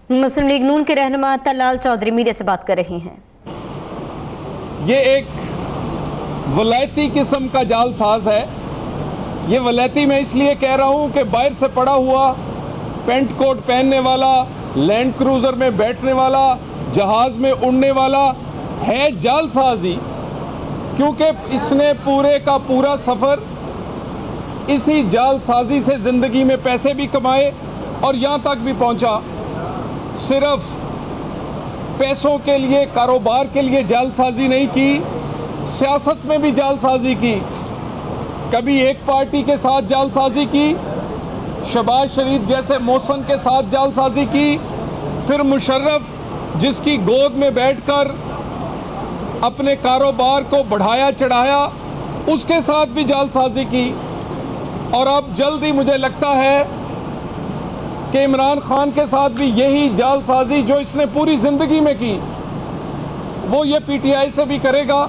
मुस्लिम league नून के रहनुमा Talal Chaudhary media से बात कर रहे हैं। ये एक वलायती किस्म का जालसाज है। ये वलायती मैं इसलिए कह रहा हूँ कि बाहर से पड़ा हुआ, पेंट कोट पहनने वाला, लैंड क्रूज़र में बैठने वाला, जहाज़ में उड़ने वाला है जालसाजी, क्योंकि इसने पूरे का पूरा सफ़र इसी जालसाजी से ज़िंदगी में पैसे भी कमाए और यहाँ तक भी पहुँचा। सिर्फ पैसों के लिए, कारोबार के लिए जालसाजी नहीं की, सियासत में भी जालसाजी की। कभी एक पार्टी के साथ जालसाजी की, शहबाज शरीफ जैसे मौसन के साथ जालसाजी की, फिर मुशर्रफ जिसकी गोद में बैठकर अपने कारोबार को बढ़ाया चढ़ाया, उसके साथ भी जालसाजी की। और अब जल्दी मुझे लगता है कि इमरान खान के साथ भी यही जालसाजी जो इसने पूरी ज़िंदगी में की, वो ये पीटीआई से भी करेगा,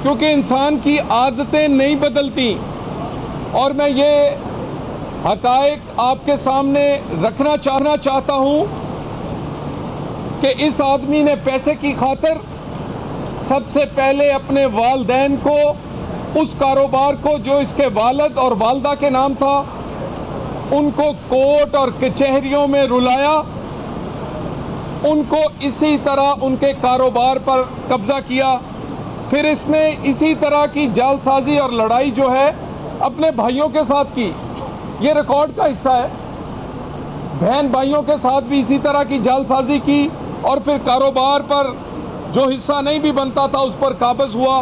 क्योंकि इंसान की आदतें नहीं बदलती। और मैं ये हक़ाइक़ आपके सामने रखना चाहता हूँ कि इस आदमी ने पैसे की खातिर सबसे पहले अपने वालिदैन को, उस कारोबार को जो इसके वालिद और वालदा के नाम था, उनको कोर्ट और कचहरियों में रुलाया, उनको इसी तरह उनके कारोबार पर कब्जा किया। फिर इसने इसी तरह की जालसाजी और लड़ाई जो है अपने भाइयों के साथ की। ये रिकॉर्ड का हिस्सा है। बहन भाइयों के साथ भी इसी तरह की जालसाजी की और फिर कारोबार पर जो हिस्सा नहीं भी बनता था उस पर काबज़ हुआ।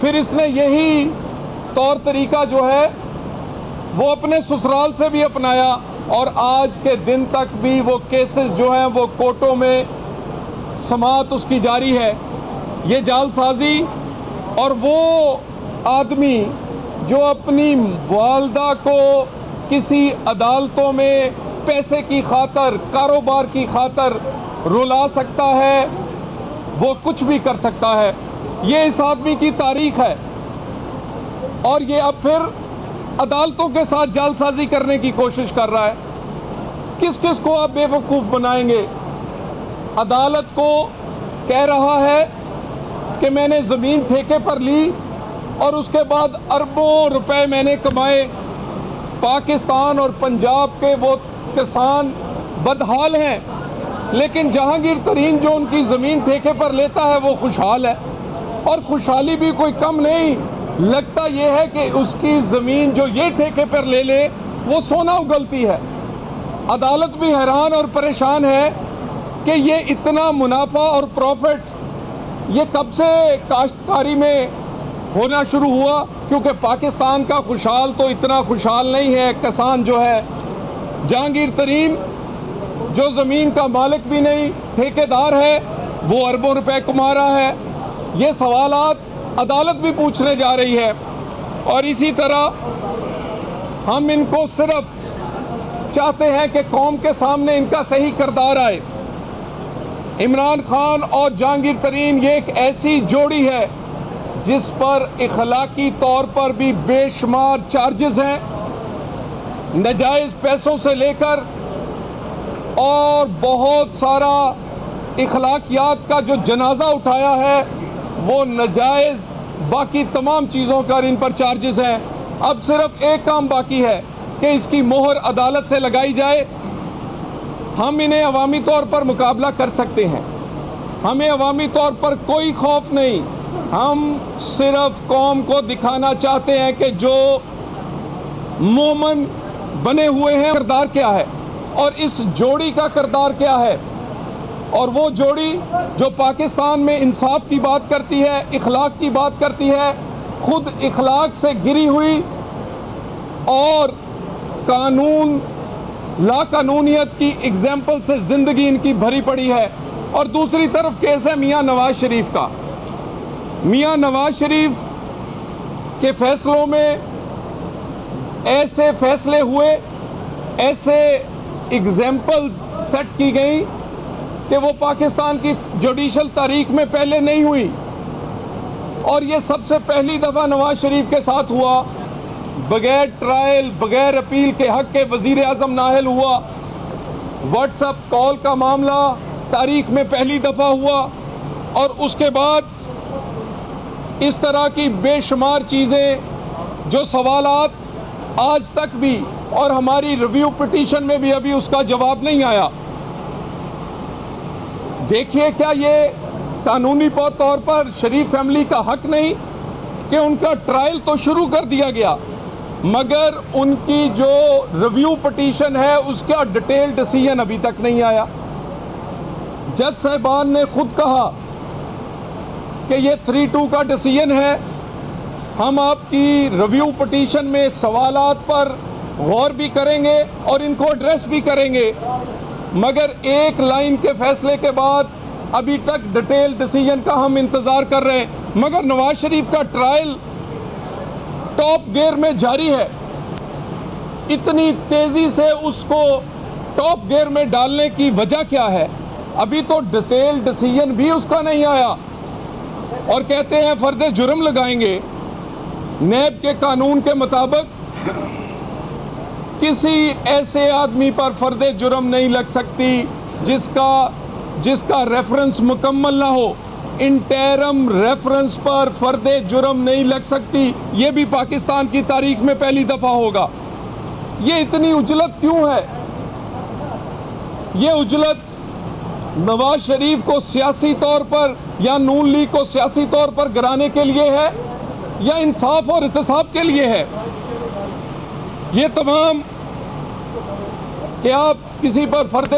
फिर इसने यही तौर तरीका जो है वो अपने ससुराल से भी अपनाया और आज के दिन तक भी वो केसेस जो हैं वो कोर्टों में समाअत उसकी जारी है। ये जालसाजी। और वो आदमी जो अपनी वालदा को किसी अदालतों में पैसे की खातर, कारोबार की खातर रुला सकता है, वो कुछ भी कर सकता है। ये इस आदमी की तारीख है। और ये अब फिर अदालतों के साथ जालसाजी करने की कोशिश कर रहा है। किस किस को आप बेवकूफ़ बनाएंगे? अदालत को कह रहा है कि मैंने ज़मीन ठेके पर ली और उसके बाद अरबों रुपए मैंने कमाए। पाकिस्तान और पंजाब के वो किसान बदहाल हैं, लेकिन जहांगीर तरीन जो उनकी ज़मीन ठेके पर लेता है वो खुशहाल है। और खुशहाली भी कोई कम नहीं, लगता ये है कि उसकी ज़मीन जो ये ठेके पर ले ले वो सोना उगलती है। अदालत भी हैरान और परेशान है कि ये इतना मुनाफा और प्रॉफिट ये कब से काश्तकारी में होना शुरू हुआ, क्योंकि पाकिस्तान का खुशहाल तो इतना खुशहाल नहीं है किसान जो है। जहांगीर तरीन जो ज़मीन का मालिक भी नहीं, ठेकेदार है, वो अरबों रुपए कमा रहा है। ये सवालात अदालत भी पूछने जा रही है। और इसी तरह हम इनको सिर्फ चाहते हैं कि कौम के सामने इनका सही किरदार आए। इमरान खान और जहांगीर तरीन ये एक ऐसी जोड़ी है जिस पर इखलाकी तौर पर भी बेशुमार चार्जेस हैं, नाजायज़ पैसों से लेकर और बहुत सारा इखलाकियात का जो जनाजा उठाया है वो नाजायज़, बाकी तमाम चीज़ों का इन पर चार्जेस हैं। अब सिर्फ एक काम बाकी है कि इसकी मोहर अदालत से लगाई जाए। हम इन्हें अवामी तौर पर मुकाबला कर सकते हैं, हमें अवामी तौर पर कोई खौफ नहीं। हम सिर्फ कौम को दिखाना चाहते हैं कि जो मोमन बने हुए हैं किरदार क्या है और इस जोड़ी का किरदार क्या है। और वो जोड़ी जो पाकिस्तान में इंसाफ की बात करती है, इखलाक की बात करती है, खुद इखलाक से गिरी हुई और कानून, लाकानूनियत की एग्जाम्पल से ज़िंदगी इनकी भरी पड़ी है। और दूसरी तरफ केस है मियाँ नवाज शरीफ का। मियाँ नवाज शरीफ के फैसलों में ऐसे फैसले हुए, ऐसे एग्जाम्पल्स सेट की गई कि वो पाकिस्तान की जुडिशल तारीख में पहले नहीं हुई। और ये सबसे पहली दफ़ा नवाज शरीफ के साथ हुआ। बगैर ट्रायल, बगैर अपील के हक के वज़ीर आज़म नाहल हुआ। व्हाट्सएप कॉल का मामला तारीख में पहली दफ़ा हुआ और उसके बाद इस तरह की बेशुमार चीज़ें जो सवालात आज तक भी और हमारी रिव्यू पिटीशन में भी अभी उसका जवाब नहीं आया। देखिए, क्या ये कानूनी तौर पर शरीफ फैमिली का हक नहीं कि उनका ट्रायल तो शुरू कर दिया गया, मगर उनकी जो रिव्यू पिटीशन है उसका डिटेल डिसीजन अभी तक नहीं आया। जज साहिबान ने खुद कहा कि ये 3-2 का डिसीजन है, हम आपकी रिव्यू पिटीशन में सवालात पर गौर भी करेंगे और इनको एड्रेस भी करेंगे, मगर एक लाइन के फैसले के बाद अभी तक डिटेल डिसीजन का हम इंतज़ार कर रहे हैं। मगर नवाज शरीफ का ट्रायल टॉप गियर में जारी है। इतनी तेज़ी से उसको टॉप गियर में डालने की वजह क्या है? अभी तो डिटेल डिसीजन भी उसका नहीं आया और कहते हैं फर्द जुर्म लगाएंगे। नैब के कानून के मुताबिक किसी ऐसे आदमी पर फर्द जुर्म नहीं लग सकती जिसका रेफरेंस मुकम्मल ना हो। इंटरम रेफरेंस पर फर्द जुर्म नहीं लग सकती। ये भी पाकिस्तान की तारीख में पहली दफ़ा होगा। ये इतनी उजलत क्यों है? ये उजलत नवाज शरीफ को सियासी तौर पर या नून लीग को सियासी तौर पर गिराने के लिए है या इंसाफ और इत्तेसाब के लिए है? ये तमाम कि आप किसी पर फर्द